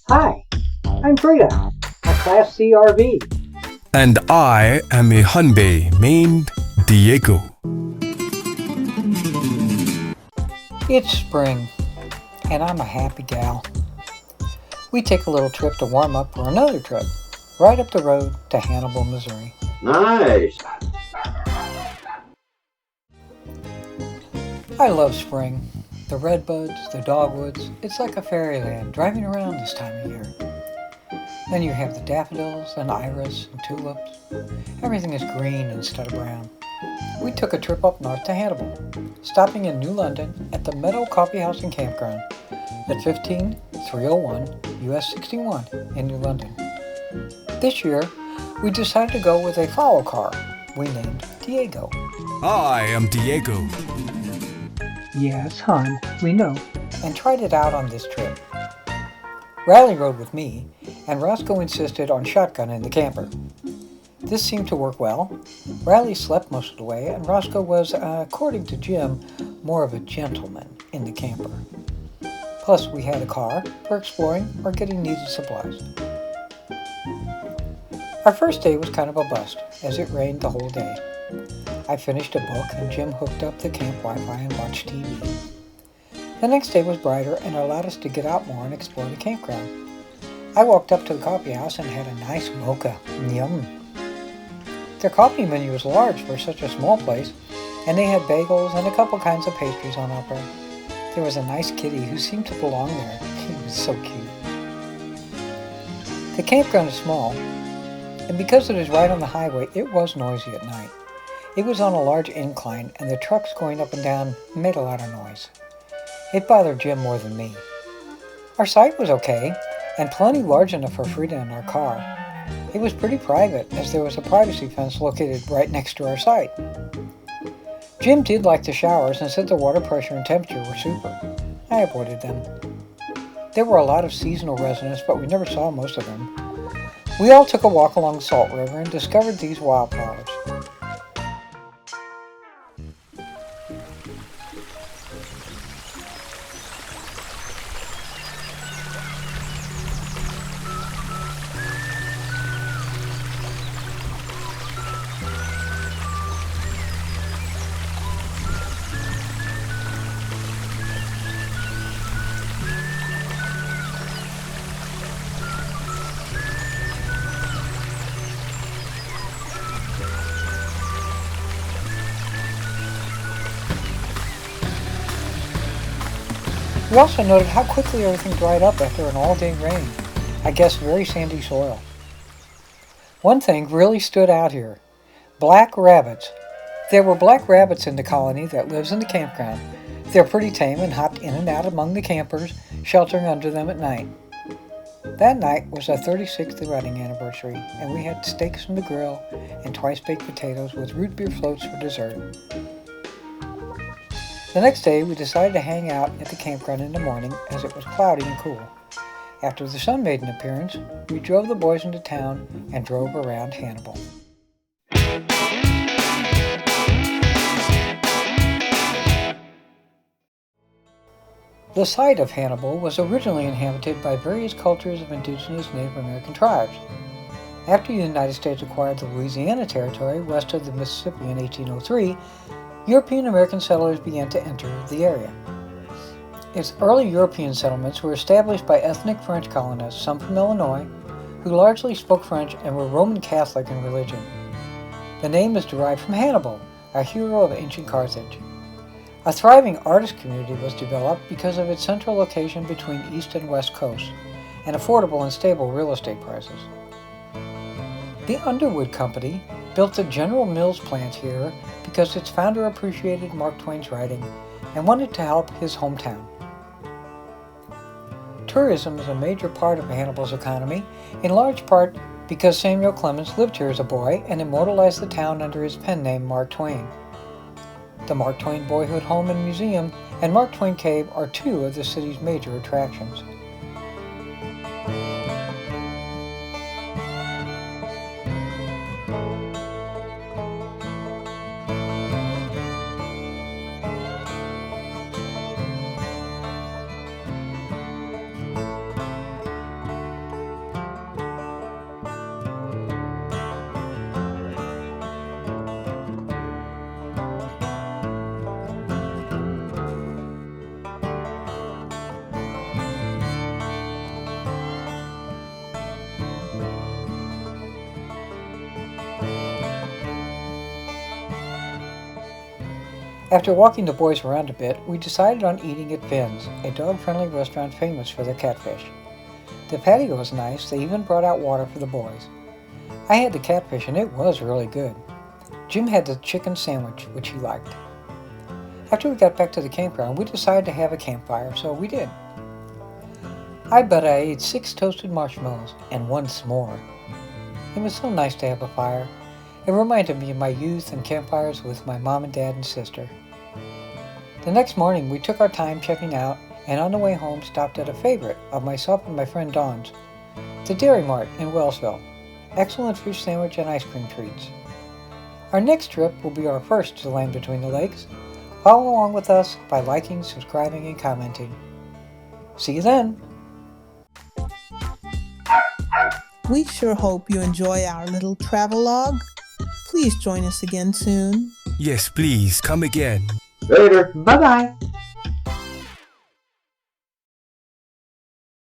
Hi, I'm Frida, a Class C RV. And I am a Hyundai named Diego. It's spring, and I'm a happy gal. We take a little trip to warm up for another trip, right up the road to Hannibal, Missouri. Nice. I love spring. The redbuds, the dogwoods, it's like a fairyland driving around this time of year. Then you have the daffodils and iris and tulips. Everything is green instead of brown. We took a trip up north to Hannibal, stopping in New London at the Meadow Coffee House and Campground at 15301 US 61 in New London. This year, we decided to go with a follow car we named Diego. I am Diego. Yes, hon, we know. And tried it out on this trip. Riley rode with me, and Roscoe insisted on shotgun in the camper. This seemed to work well. Riley slept most of the way, and Roscoe was, according to Jim, more of a gentleman in the camper. Plus, we had a car for exploring or getting needed supplies. Our first day was kind of a bust, as it rained the whole day. I finished a book, and Jim hooked up the camp Wi-Fi and watched TV. The next day was brighter and allowed us to get out more and explore the campground. I walked up to the coffee house and had a nice mocha. Yum. Their coffee menu was large for such a small place, and they had bagels and a couple kinds of pastries on offer. There was a nice kitty who seemed to belong there. He was so cute. The campground is small, and because it is right on the highway, it was noisy at night. It was on a large incline, and the trucks going up and down made a lot of noise. It bothered Jim more than me. Our site was okay, and plenty large enough for Frida in our car. It was pretty private, as there was a privacy fence located right next to our site. Jim did like the showers and said the water pressure and temperature were super. I avoided them. There were a lot of seasonal residents, but we never saw most of them. We all took a walk along the Salt River and discovered these wildflowers. We also noted how quickly everything dried up after an all-day rain. I guess very sandy soil. One thing really stood out here. Black rabbits. There were black rabbits in the colony that lives in the campground. They're pretty tame and hopped in and out among the campers, sheltering under them at night. That night was our 36th wedding anniversary, and we had steaks from the grill and twice-baked potatoes with root beer floats for dessert. The next day, we decided to hang out at the campground in the morning as it was cloudy and cool. After the sun made an appearance, we drove the boys into town and drove around Hannibal. The site of Hannibal was originally inhabited by various cultures of indigenous Native American tribes. After the United States acquired the Louisiana Territory west of the Mississippi in 1803, European American settlers began to enter the area. Its early European settlements were established by ethnic French colonists, some from Illinois, who largely spoke French and were Roman Catholic in religion. The name is derived from Hannibal, a hero of ancient Carthage. A thriving artist community was developed because of its central location between East and West coasts, and affordable and stable real estate prices. The Underwood Company built the General Mills plant here because its founder appreciated Mark Twain's writing and wanted to help his hometown. Tourism is a major part of Hannibal's economy, in large part because Samuel Clemens lived here as a boy and immortalized the town under his pen name Mark Twain. The Mark Twain Boyhood Home and Museum and Mark Twain Cave are two of the city's major attractions. After walking the boys around a bit, we decided on eating at Finn's, a dog-friendly restaurant famous for their catfish. The patio was nice. They even brought out water for the boys. I had the catfish and it was really good. Jim had the chicken sandwich, which he liked. After we got back to the campground, we decided to have a campfire, so we did. I bet I ate 6 toasted marshmallows and 1 s'more. It was so nice to have a fire. It reminded me of my youth and campfires with my mom and dad and sister. The next morning, we took our time checking out, and on the way home stopped at a favorite of myself and my friend Dawn's, the Dairy Mart in Wellsville. Excellent fish sandwich and ice cream treats. Our next trip will be our first to Land Between the Lakes. Follow along with us by liking, subscribing, and commenting. See you then! We sure hope you enjoy our little travelogue. Please join us again soon. Yes, please, come again. Later. Bye-bye.